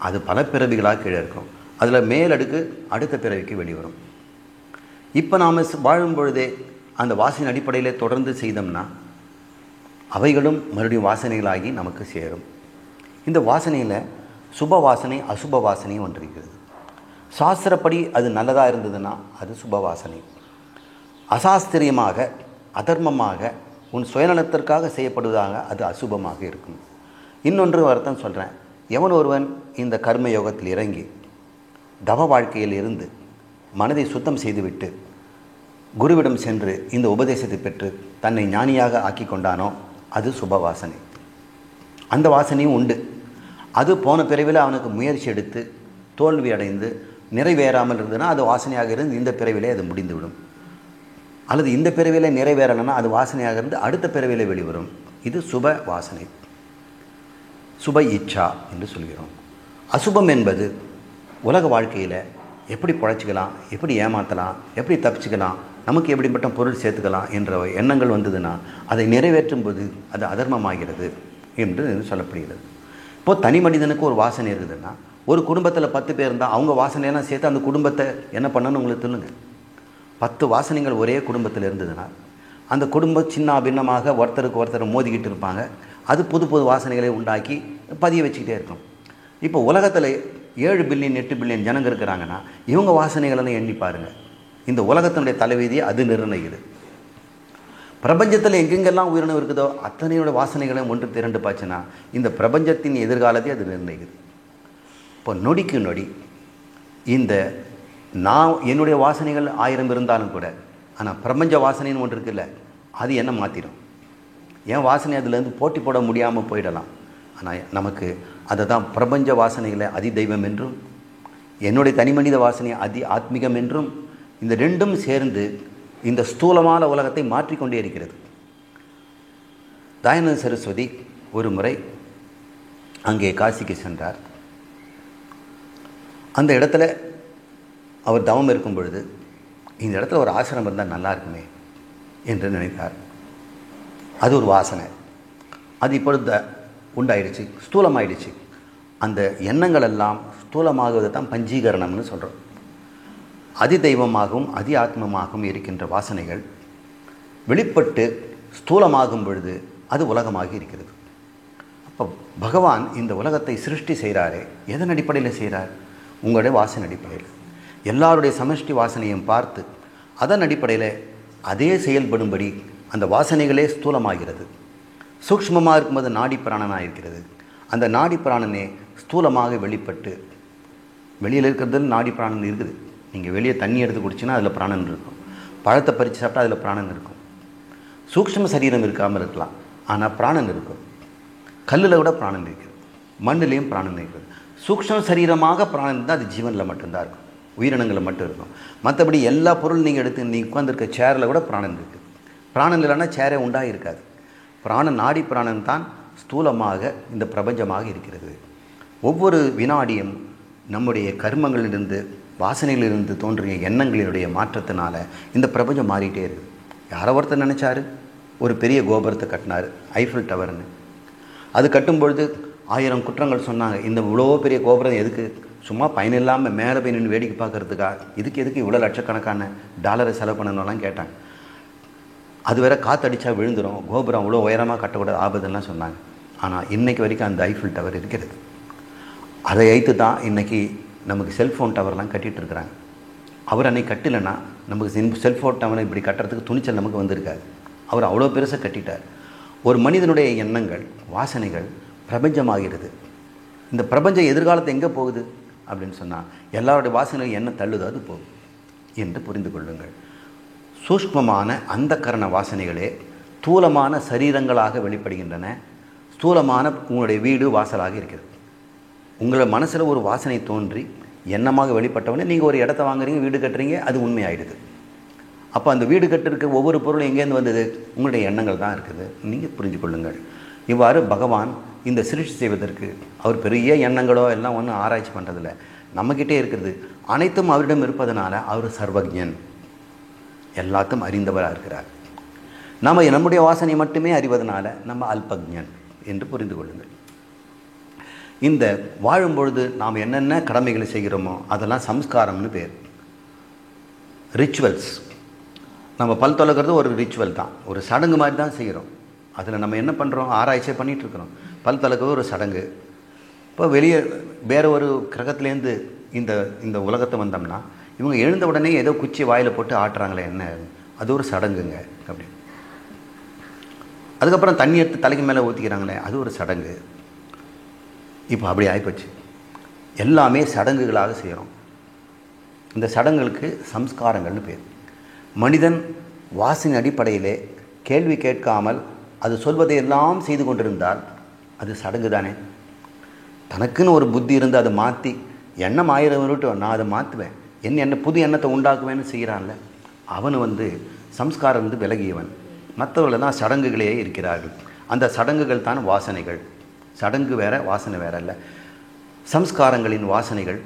அது பல பிறவிகளாக கீழே இருக்கும். அதில் மேலடுக்கு அடுத்த பிறவிக்கு வெளிவரும். இப்போ நாம் வாழும் பொழுதே அந்த வாசனை அடிப்படையிலே தொடர்ந்து செய்தோம்னா அவைகளும் மறுபடியும் வாசனைகளாகி நமக்கு சேரும். இந்த வாசனையில் சுப வாசனை அசுப வாசனையும் ஒன்று இருக்கிறது. சாஸ்திரப்படி அது நல்லதாக இருந்ததுன்னா அது சுப வாசனை. அசாஸ்திரியமாக அதர்மமாக உன் சுயநலத்திற்காக செய்யப்படுவதாக அது அசுபமாக இருக்கும். இன்னொன்று அர்த்தம் சொல்கிறேன். எவன் ஒருவன் இந்த கர்ம யோகத்தில் இறங்கி தவ வாழ்க்கையில் இருந்து மனதை சுத்தம் செய்துவிட்டு குருவிடம் சென்று இந்த உபதேசத்தை பெற்று தன்னை ஞானியாக ஆக்கி கொண்டானோ அது சுப வாசனை. அந்த வாசனையும் உண்டு. அது போன பிறவியில் அவனுக்கு முயற்சி எடுத்து தோல்வி அடைந்து நிறைவேறாமல் இருந்ததுன்னா அது வாசனையாக இருந்து இந்த பிறவிலே அது முடிந்துவிடும். அல்லது இந்த பிறவியில் நிறைவேறலைன்னா அது வாசனையாக இருந்து அடுத்த பிறவியில் வெளிவரும். இது சுப வாசனை, சுப இச்சா என்று சொல்கிறோம். அசுபம் என்பது உலக வாழ்க்கையில் எப்படி பிழைச்சிக்கலாம், எப்படி ஏமாற்றலாம், எப்படி தப்பிச்சுக்கலாம், நமக்கு எப்படிப்பட்ட பொருள் சேர்த்துக்கலாம் என்ற எண்ணங்கள் வந்ததுன்னா அதை நிறைவேற்றும் போது அது அதர்மமாகிறது என்று சொல்லப்படுகிறது. இப்போது தனி மனிதனுக்கு ஒரு வாசனை இருக்குதுன்னா, ஒரு குடும்பத்தில் 10 பேர் இருந்தால் அவங்க வாசனையெல்லாம் சேர்த்து அந்த குடும்பத்தை என்ன பண்ணணும்னு உங்களுக்கு சொல்லுங்கள். 10 வாசனைகள் ஒரே குடும்பத்தில் இருந்ததுன்னா அந்த குடும்பம் சின்ன பின்னமாக ஒருத்தருக்கு ஒருத்தர் மோதிக்கிட்டு இருப்பாங்க. அது புது புது வாசனைகளை உண்டாக்கி பதிய வச்சுக்கிட்டே இருக்கும். இப்போ உலகத்தில் 7 பில்லியன் 8 பில்லியன் ஜனங்க இருக்கிறாங்கன்னா இவங்க வாசனைகளெல்லாம் எண்ணி பாருங்கள். இந்த உலகத்தினுடைய தலைவிதியை அது நிர்ணயிக்குது. பிரபஞ்சத்தில் எங்கெங்கெல்லாம் உயிரினம் இருக்குதோ அத்தனையோட வாசனைகளையும் ஒன்று திரண்டு பாய்ச்சுன்னா இந்த பிரபஞ்சத்தின் எதிர்காலத்தை அது நிர்ணயிக்குது. இப்போ நொடிக்கு நொடி இந்த நான் என்னுடைய வாசனைகள் 1000 இருந்தாலும் கூட, ஆனால் பிரபஞ்ச வாசனைன்னு ஒன்று இருக்குல்ல, அது என்ன மாற்றிடும். என் வாசனை அதுலேருந்து போட்டி போட முடியாமல் போயிடலாம். ஆனால் நமக்கு அதை தான் பிரபஞ்ச வாசனைகளை அதி தெய்வம் என்றும் என்னுடைய தனி மனித வாசனை அதி ஆத்மீகம் என்றும் இந்த ரெண்டும் சேர்ந்து இந்த ஸ்தூலமான உலகத்தை மாற்றிக்கொண்டே இருக்கிறது. தயானந்த சரஸ்வதி ஒரு முறை அங்கே காசிக்கு சென்றார். அந்த இடத்துல அவர் தவம் இருக்கும் பொழுது இந்த இடத்துல ஒரு ஆசிரமம் இருந்தால் நல்லா இருக்குமே என்று நினைத்தார். அது ஒரு வாசனை. அது இப்பொழுது உண்டாயிடுச்சு, ஸ்தூலமாயிடுச்சு. அந்த எண்ணங்கள் எல்லாம் ஸ்தூலமாகுவதை தான் பஞ்சீகரணம்னு சொல்கிறோம். அதி தெய்வமாகவும் அதி ஆத்மமாகவும் இருக்கின்ற வாசனைகள் வெளிப்பட்டு ஸ்தூலமாகும் பொழுது அது உலகமாகி இருக்கிறது. அப்போ பகவான் இந்த உலகத்தை சிருஷ்டி செய்கிறாரே, எதன் அடிப்படையில் செய்கிறார்? உங்களுடைய வாசனை அடிப்படையில். எல்லாருடைய சமஷ்டி வாசனையும் பார்த்து அதன் அடிப்படையில் அதே செயல்படும்படி அந்த வாசனைகளே ஸ்தூலமாகிறது. சூக்ஷ்மமாக இருக்கும்போது நாடி பிராணனாக இருக்கிறது. அந்த நாடி பிராணனே ஸ்தூலமாக வெளிப்பட்டு, வெளியில் இருக்கிறது நாடி பிராணன் இருக்குது. நீங்கள் வெளியே தண்ணி எடுத்து குடிச்சின்னா அதில் பிராணன் இருக்கும். பழத்தை பறித்து சாப்பிட்டா அதில் பிராணன் இருக்கும். சூக்ஷ்ம சரீரம் இருக்காமல் இருக்கலாம், ஆனால் பிராணன் இருக்கும். கல்லில் கூட பிராணன் இருக்குது, மண்ணிலையும் பிராணன் இருக்குது. சூக்ஷ்ம சரீரமாக பிராணன் தான் அது ஜீவனில் மட்டும்தான் இருக்கும், உயிரினங்களில் மட்டும் இருக்கும். மற்றபடி எல்லா பொருள் நீங்கள் எடுத்து நீங்கள் உட்காந்துருக்க சேரில் கூட பிராணன் இருக்குது. பிராணன் இல்லைன்னா சேரே உண்டாக இருக்காது. பிராணன் நாடி பிராணன் தான் ஸ்தூலமாக இந்த பிரபஞ்சமாக இருக்கிறது. ஒவ்வொரு வினாடியும் நம்முடைய கர்மங்களிலிருந்து வாசனைகளிலிருந்து தோன்றிய எண்ணங்களினுடைய மாற்றத்தினால இந்த பிரபஞ்சம் மாறிட்டே இருக்குது. யாரோ ஒருத்தர் நினச்சாரு ஒரு பெரிய கோபுரத்தை கட்டினார், ஐஃபில் டவர்னு. அது கட்டும்பொழுது 1000 குற்றங்கள் சொன்னாங்க. இந்த இவ்வளோ பெரிய கோபுரம் எதுக்கு? சும்மா பயனில்லாமல் மேலே போய் நின்று வேடிக்கை பார்க்கறதுக்கா? எதுக்கு இவ்வளோ லட்சக்கணக்கான டாலரை செலவு பண்ணணும்லாம் கேட்டாங்க. அது வேற காற்றடிச்சா விழுந்துடும், கோபுரம் அவ்வளோ உயரமாக கட்டக்கூடாது, ஆபத்துலாம் சொன்னாங்க. ஆனால் இன்றைக்கு வரைக்கும் அந்த ஐஃபில் டவர் இருக்கிறது. அதை வைத்து தான் இன்றைக்கி நமக்கு செல்ஃபோன் டவர்லாம் கட்டிகிட்டு இருக்கிறாங்க. அவர் அன்றைக்கி கட்டலைன்னா நமக்கு செல்ஃபோன் டவரை இப்படி கட்டுறதுக்கு துணிச்சல் நமக்கு வந்திருக்காது. அவர் அவ்வளோ பெருசாக கட்டிட்டார். ஒரு மனிதனுடைய எண்ணங்கள் வாசனைகள் பிரபஞ்சமாகிறது. இந்த பிரபஞ்சம் எதிர்காலத்தை எங்கே போகுது அப்படின்னு சொன்னால் எல்லாருடைய வாசனைகள் என்ன தள்ளுதோ அது போகும் என்று புரிந்து கொள்ளுங்கள். சூஷ்மமான அந்த கரண வாசனைகளே ஸ்தூலமான சரீரங்களாக வெளிப்படுகின்றன. ஸ்தூலமான உங்களுடைய வீடு வாசலாக இருக்கிறது. உங்களை மனசில் ஒரு வாசனை தோன்றி எண்ணமாக வெளிப்பட்டவொடனே நீங்கள் ஒரு இடத்த வாங்குறீங்க, வீடு கட்டுறீங்க, அது உண்மையாயிடுது. அப்போ அந்த வீடு கட்டிருக்க ஒவ்வொரு பொருளும் எங்கேருந்து வந்தது? உங்களுடைய எண்ணங்கள் தான் இருக்குது. நீங்கள் புரிஞ்சு கொள்ளுங்கள். இவ்வாறு பகவான் இந்த சிருஷ்டி செய்வதற்கு அவர் பெரிய எண்ணங்களோ எல்லாம் ஒன்றும் ஆராய்ச்சி பண்ணுறதில்ல, நம்மக்கிட்டே இருக்கிறது. அனைத்தும் அவரிடம் இருப்பதனால அவர் சர்வஜன், எல்லாத்தையும் அறிந்தவராக இருக்கிறார். நம்முடைய வாசனை மட்டுமே அறிவதனால நம்ம அல்பஜன் என்று புரிந்து கொள்ளுங்கள். இந்த வாழும்பொழுது நாம் என்னென்ன கடமைகளை செய்கிறோமோ அதெல்லாம் சம்ஸ்காரம்னு பேர், ரிச்சுவல்ஸ். நம்ம பல் தொலைக்கிறது ஒரு ரிச்சுவல் தான், ஒரு சடங்கு மாதிரி தான் செய்கிறோம். அதில் நம்ம என்ன பண்ணுறோம்? ஆராய்ச்சியை பண்ணிகிட்ருக்குறோம். பல் தொலைக்கிறது ஒரு சடங்கு. இப்போ வெளியே வேறு ஒரு கிரகத்துலேருந்து இந்த உலகத்தை வந்தோம்னா இவங்க எழுந்த உடனே ஏதோ குச்சி வாயில் போட்டு ஆட்டுறாங்களே, என்ன அது ஒரு சடங்குங்க அப்படி. அதுக்கப்புறம் தண்ணி எடுத்து தலைக்கு மேலே ஊற்றிக்கிறாங்களே, அது ஒரு சடங்கு. இப்போ அப்படி ஆகிப்போச்சு. எல்லாமே சடங்குகளாக செய்கிறோம். இந்த சடங்குகளுக்கு சம்ஸ்காரங்கள்னு பேர். மனிதன் வாசின் அடிப்படையிலே கேள்வி கேட்காமல் அது சொல்வதையெல்லாம் செய்து கொண்டிருந்தால் அது சடங்கு தானே. தனக்குன்னு ஒரு புத்தி இருந்து அதை மாற்றி எண்ணம் 1000 வரட்டும், நான் அதை மாற்றுவேன், என்ன புது எண்ணத்தை உண்டாக்குவேன்னு செய்கிறான்ல, அவன் சம்ஸ்காரம் விலகியவன். மற்றவர்களெல்லாம் சடங்குகளே இருக்கிறார்கள். அந்த சடங்குகள் தான் வாசனைகள். சடங்கு வேற, வாசனை வேற இல்லை. சம்ஸ்காரங்களின் வாசனைகள்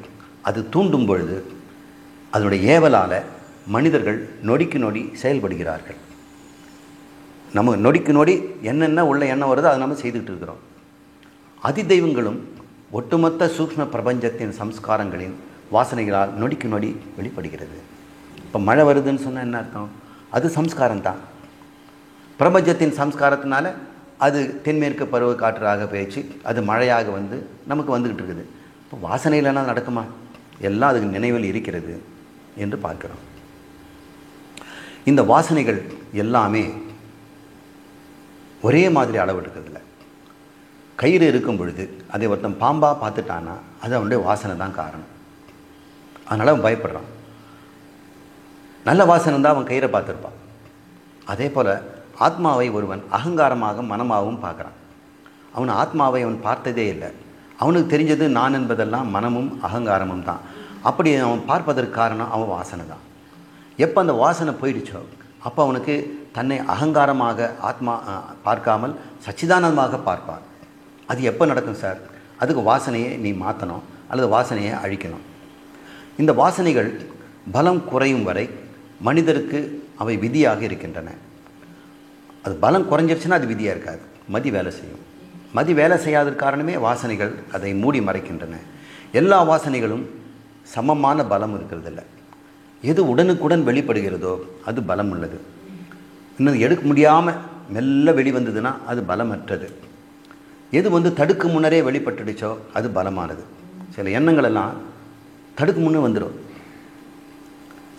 அது தூண்டும் பொழுது அதனுடைய ஏவலால் மனிதர்கள் நொடிக்கு நொடி செயல்படுகிறார்கள். நம்ம நொடிக்கு நொடி என்னென்ன உள்ள எண்ணம் வருதோ அதை நம்ம செய்துக்கிட்டு இருக்கிறோம். அதிதெய்வங்களும் ஒட்டுமொத்த சூக்ஷ்ம பிரபஞ்சத்தின் சம்ஸ்காரங்களின் வாசனைகளால் நொடிக்கு நொடி வெளிப்படுகிறது. இப்போ மழை வருதுன்னு சொன்னால் என்ன அர்த்தம்? அது சம்ஸ்காரம் தான். பிரபஞ்சத்தின் சம்ஸ்காரத்தினால அது தென்மேற்கு பருவ காற்றாக பேச்சு அது மழையாக நமக்கு வந்துக்கிட்டு இருக்குது. இப்போ வாசனையிலலாம் நடக்குமா? எல்லாம் அதுக்கு நினைவில் இருக்கிறது என்று பார்க்கிறோம். இந்த வாசனைகள் எல்லாமே ஒரே மாதிரி அளவு எடுக்கிறதில்ல. கயிறு இருக்கும் பொழுது அதை ஒருத்தன் பாம்பாக பார்த்துட்டான்னா அது அவனுடைய வாசனை தான் காரணம். அதனால் அவன் பயப்படுறான். நல்ல வாசனை தான் அவன் கயிறை பார்த்துருப்பான். அதே போல் ஆத்மாவை ஒருவன் அகங்காரமாக மனமாகவும் பார்க்குறான். அவன் ஆத்மாவை அவன் பார்த்ததே இல்லை. அவனுக்கு தெரிஞ்சது நான் என்பதெல்லாம் மனமும் அகங்காரமும் தான். அப்படி அவன் பார்ப்பதற்கு காரணம் அவன் வாசனை தான். எப்போ அந்த வாசனை போயிடுச்சோ அப்போ அவனுக்கு தன்னை அகங்காரமாக ஆத்மா பார்க்காமல் சச்சிதானந்தமாக பார்ப்பார். அது எப்போ நடக்கும் சார்? அதுக்கு வாசனையை நீ மாற்றணும் அல்லது வாசனையை அழிக்கணும். இந்த வாசனைகள் பலம் குறையும் வரை மனிதருக்கு அவை விதியாக இருக்கின்றன. அது பலம் குறைஞ்சிருச்சுன்னா அது விதியாக இருக்காது, மதி வேலை செய்யும். மதி வேலை செய்யாத காரணமே வாசனைகள் அதை மூடி மறைக்கின்றன. எல்லா வாசனைகளும் சமமான பலம் இருக்கிறதில்ல. எது உடனுக்குடன் வெளிப்படுகிறதோ அது பலம் உள்ளது. இன்னும் எடுக்க முடியாமல் மெல்ல வெளிவந்ததுன்னா அது பலமற்றது. எது தடுக்கு முன்னரே வெளிப்பட்டுடுச்சோ அது பலமானது. சில எண்ணங்கள் எல்லாம் தடுக்கு முன்னே வந்துடும்.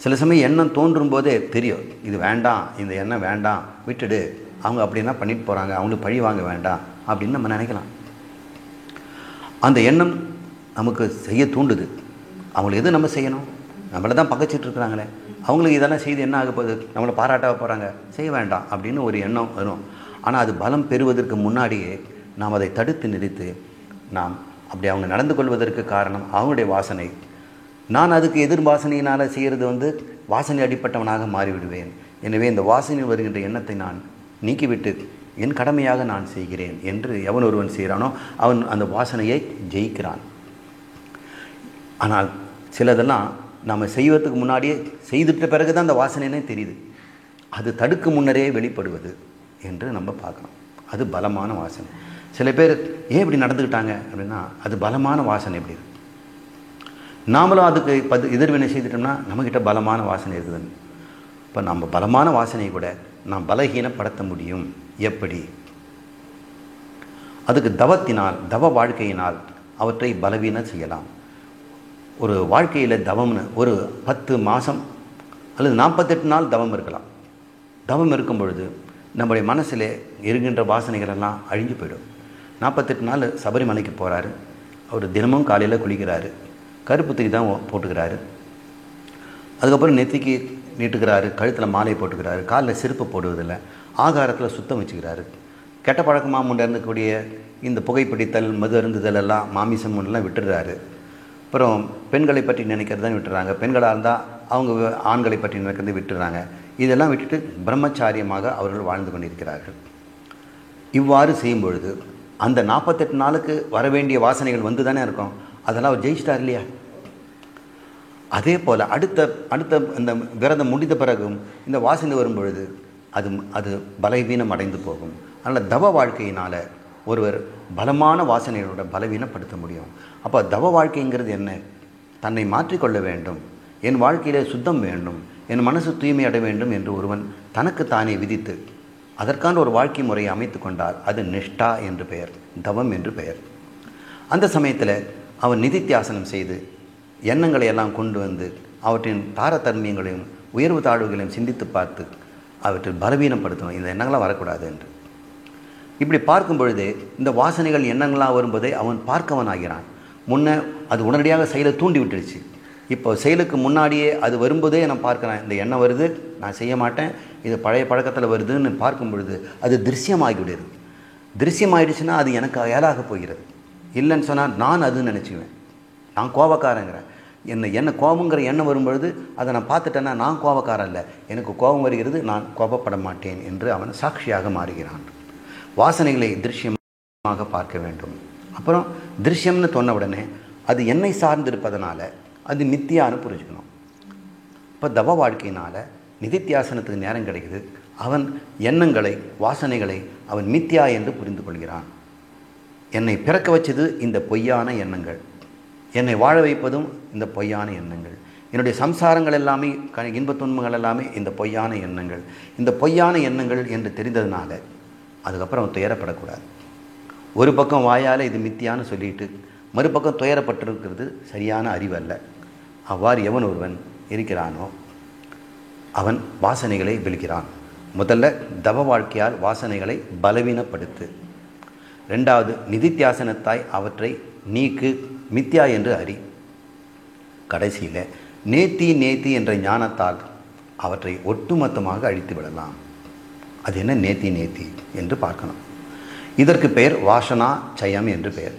சில சமயம் எண்ணம் தோன்றும் போதே தெரியும் இது வேண்டாம், இந்த எண்ணம் வேண்டாம், விட்டுடு, அவங்க அப்படின்னா பண்ணிட்டு போகிறாங்க, அவங்களுக்கு பழி வாங்க வேண்டாம் அப்படின்னு நம்ம நினைக்கலாம். அந்த எண்ணம் நமக்கு செய்ய தூண்டுது. அவங்களுக்கு எது நம்ம செய்யணும்? நம்மளை தான் பகைச்சிட்டு இருக்கிறாங்களே, அவங்களுக்கு இதெல்லாம் செய்து என்ன ஆக போகுது, நம்மளை பாராட்ட போகிறாங்க, செய்ய வேண்டாம் அப்படின்னு ஒரு எண்ணம் வரும். ஆனால் அது பலம் பெறுவதற்கு முன்னாடியே நாம் அதை தடுத்து நிறுத்து நாம் அப்படி அவங்க நடந்து கொள்வதற்கு காரணம் அவங்களுடைய வாசனை. நான் அதுக்கு எதிர் வாசனையினால் செய்கிறது வாசனை அடிப்பட்டவனாக மாறிவிடுவேன். எனவே இந்த வாசனையில் வருகின்ற எண்ணத்தை நான் நீக்கிவிட்டு என் கடமையாக நான் செய்கிறேன் என்று எவன் ஒருவன் செய்கிறானோ அவன் அந்த வாசனையை ஜெயிக்கிறான். ஆனால் சிலதெல்லாம் நாம் செய்வதற்கு முன்னாடியே செய்துட்ட பிறகு தான் அந்த வாசனைனே தெரியுது. அது தடுக்கு முன்னரே வெளிப்படுவது என்று நம்ம பார்க்கணும். அது பலமான வாசனை. சில பேர் ஏன் இப்படி நடந்துக்கிட்டாங்க அப்படின்னா அது பலமான வாசனை. எப்படி நாமளும் அதுக்கு எதிர்வினை செய்துட்டோம்னா நம்மக்கிட்ட பலமான வாசனை இருக்குதுன்னு. இப்போ நம்ம பலமான வாசனையை கூட நாம் பலகீனப்படுத்த முடியும். எப்படி? அதுக்கு தவத்தினால், தவ வாழ்க்கையினால் அவற்றை பலவீனம் செய்யலாம். ஒரு வாழ்க்கையில் தவம்னு ஒரு 10 மாதம் அல்லது 48 நாள் தவம் இருக்கலாம். தவம் இருக்கும் பொழுது நம்முடைய மனசில் இருக்கின்ற வாசனைகள் எல்லாம் அழிஞ்சு போயிடும். 48 நாள் சபரிமலைக்கு போகிறாரு. அவர் தினமும் காலையில் குளிக்கிறாரு, கருப்பு துணி தான் போட்டுக்கிறாரு, அதுக்கப்புறம் நெத்திக்கு நீட்டுக்கிறாரு, கழுத்தில் மாலை போட்டுக்கிறாரு, காலில் செருப்பு போடுவதில்லை, ஆகாரத்தில் சுத்தம் வச்சுக்கிறாரு. கெட்ட பழக்கமாக முன்னேறக்கூடிய இந்த புகைப்பிடித்தல், மது அருந்துதல் எல்லாம், மாமிசம் எல்லாம் விட்டுடுறாரு. அப்புறம் பெண்களை பற்றி நினைக்கிறதான் விட்டுறாங்க. பெண்களாக இருந்தால் அவங்க ஆண்களை பற்றி நினைக்கிறதை விட்டுறாங்க. இதெல்லாம் விட்டுட்டு பிரம்மச்சாரியமாக அவர்கள் வாழ்ந்து கொண்டிருக்கிறார்கள். இவ்வாறு செய்யும் பொழுது அந்த 48 நாளுக்கு வர வேண்டிய வாசனைகள் வந்து தானே இருக்கும். அதெல்லாம் அவர் ஜெயிச்சிட்டார் இல்லையா? அதே போல் அடுத்த இந்த விரதம் முடிந்த பிறகும் இந்த வாசனை வரும்பொழுது அது பலவீனம் அடைந்து போகும். அதனால் தவ வாழ்க்கையினால் ஒருவர் பலமான வாசனைகளோட பலவீனப்படுத்த முடியும். அப்போ தவ வாழ்க்கைங்கிறது என்ன? தன்னை மாற்றிக்கொள்ள வேண்டும், என் வாழ்க்கையில் சுத்தம் வேண்டும், என் மனசு தூய்மை அடைய வேண்டும் என்று ஒருவன் தனக்கு தானே விதித்து அதற்கான ஒரு வாழ்க்கை முறையை அமைத்து கொண்டால் அது நிஷ்டா என்று பெயர், தவம் என்று பெயர். அந்த சமயத்தில் அவன் நிதித்தியாசனம் செய்து எண்ணங்களை எல்லாம் கொண்டு வந்து அவற்றின் தாரதர்மியங்களையும் உயர்வு தாழ்வுகளையும் சிந்தித்து பார்த்து அவற்றில் பலவீனப்படுத்தணும். இந்த எண்ணங்களாக வரக்கூடாது என்று. இப்படி பார்க்கும் பொழுதே இந்த வாசனைகள் எண்ணங்களாக வரும்போதே அவன் பார்க்கவன் ஆகிறான். முன்ன அது உடனடியாக செயலை தூண்டி விட்டுடுச்சு. இப்போ செயலுக்கு முன்னாடியே அது வரும்போதே நான் பார்க்குறேன், இந்த எண்ணம் வருது, நான் செய்ய மாட்டேன், இது பழைய பழக்கத்தில் வருதுன்னு பார்க்கும் பொழுது அது திருஷ்யமாகிவிடுது. திருஷ்யமாயிடுச்சுன்னா அது எனக்கு ஏலாக போகிறது. இல்லைன்னு சொன்னால் நான் அதுன்னு நினச்சிக்குவேன். நான் கோபக்காரங்கிறேன். என்ன கோபங்கிற எண்ணம் வரும்பொழுது அதை நான் பார்த்துட்டேன்னா நான் கோபக்காரன் இல்லை, எனக்கு கோபம் வருகிறது, நான் கோபப்பட மாட்டேன் என்று அவன் சாட்சியாக மாறுகிறான். வாசனைகளை திருஷ்யமாக பார்க்க வேண்டும். அப்புறம் திருஷ்யம்னு சொன்ன உடனே அது என்னை சார்ந்திருப்பதனால அது மித்தியான்னு புரிஞ்சுக்கணும். இப்போ தவ வாழ்க்கையினால் நிதித்தியாசனத்துக்கு நேரம் கிடைக்குது. அவன் எண்ணங்களை, வாசனைகளை அவன் மித்தியா என்று புரிந்து கொள்கிறான். என்னை பிறக்க வச்சது இந்த பொய்யான எண்ணங்கள், என்னை வாழ வைப்பதும் இந்த பொய்யான எண்ணங்கள், என்னுடைய சம்சாரங்கள் எல்லாமே, இன்பத் துன்பங்கள் எல்லாமே இந்த பொய்யான எண்ணங்கள். இந்த பொய்யான எண்ணங்கள் என்று தெரிந்ததுனால அதுக்கப்புறம் அவன் துயரப்படக்கூடாது. ஒரு பக்கம் வாயால் இது மித்தியான்னு சொல்லிட்டு மறுபக்கம் துயரப்பட்டிருக்கிறது சரியான அறிவல்ல. அவ்வாறு எவன் ஒருவன் இருக்கிறானோ அவன் வாசனைகளை வெல்கிறான். முதல்ல தவ வாழ்க்கையால் வாசனைகளை பலவீனப்படுத்து. ரெண்டாவது, நிதித்தியாசனத்தாய் அவற்றை நீக்கு, மித்யா என்று அறி. கடைசியில் நேத்தி என்ற ஞானத்தால் அவற்றை ஒட்டுமொத்தமாக அழித்து விடலாம். அது என்ன நேத்தி என்று பார்க்கணும். இதற்கு பெயர் வாசனா சயம் என்று பெயர்.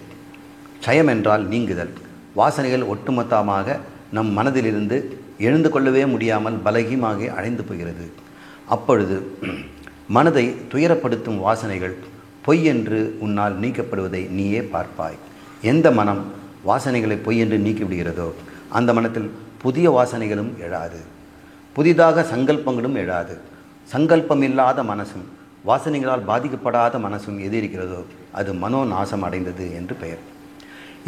சயம் என்றால் நீங்குதல். வாசனைகள் ஒட்டுமொத்தமாக நம் மனதிலிருந்து எழுந்து கொள்ளவே முடியாமல் பலகீனமாக அடைந்து போகிறது. அப்பொழுது மனதை துயரப்படுத்தும் வாசனைகள் பொய் என்று உன்னால் நீக்கப்படுவதை நீயே பார்ப்பாய். எந்த மனம் வாசனைகளை பொய் என்று நீக்கிவிடுகிறதோ அந்த மனத்தில் புதிய வாசனைகளும் எழாது, புதிதாக சங்கல்பங்களும் எழாது. சங்கல்பம் இல்லாத மனசும் வாசனைகளால் பாதிக்கப்படாத மனசும் எது இருக்கிறதோ அது மனோநாசம் அடைந்தது என்று பெயர்.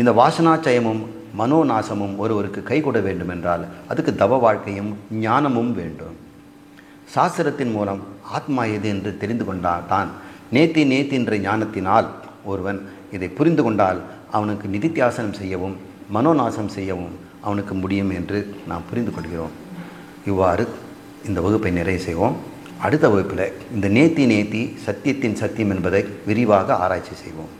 இந்த வாசனாச்சயமும் மனோநாசமும் ஒருவருக்கு கைகூட வேண்டுமென்றால் அதுக்கு தவ வாழ்க்கையும் ஞானமும் வேண்டும். சாஸ்திரத்தின் மூலம் ஆத்மா எது என்று தெரிந்து கொண்டால் தான் நேத்தி என்ற ஞானத்தினால் ஒருவன் இதை புரிந்து கொண்டால் அவனுக்கு நிதித்தியாசனம் செய்யவும் மனோநாசம் செய்யவும் அவனுக்கு முடியும் என்று நாம் புரிந்து கொள்கிறோம். இவ்வாறு இந்த வகுப்பை நிறைவு செய்வோம். அடுத்த வகுப்பில் இந்த நேத்தி சத்தியத்தின் சத்தியம் என்பதை விரிவாக ஆராய்ச்சி செய்வோம்.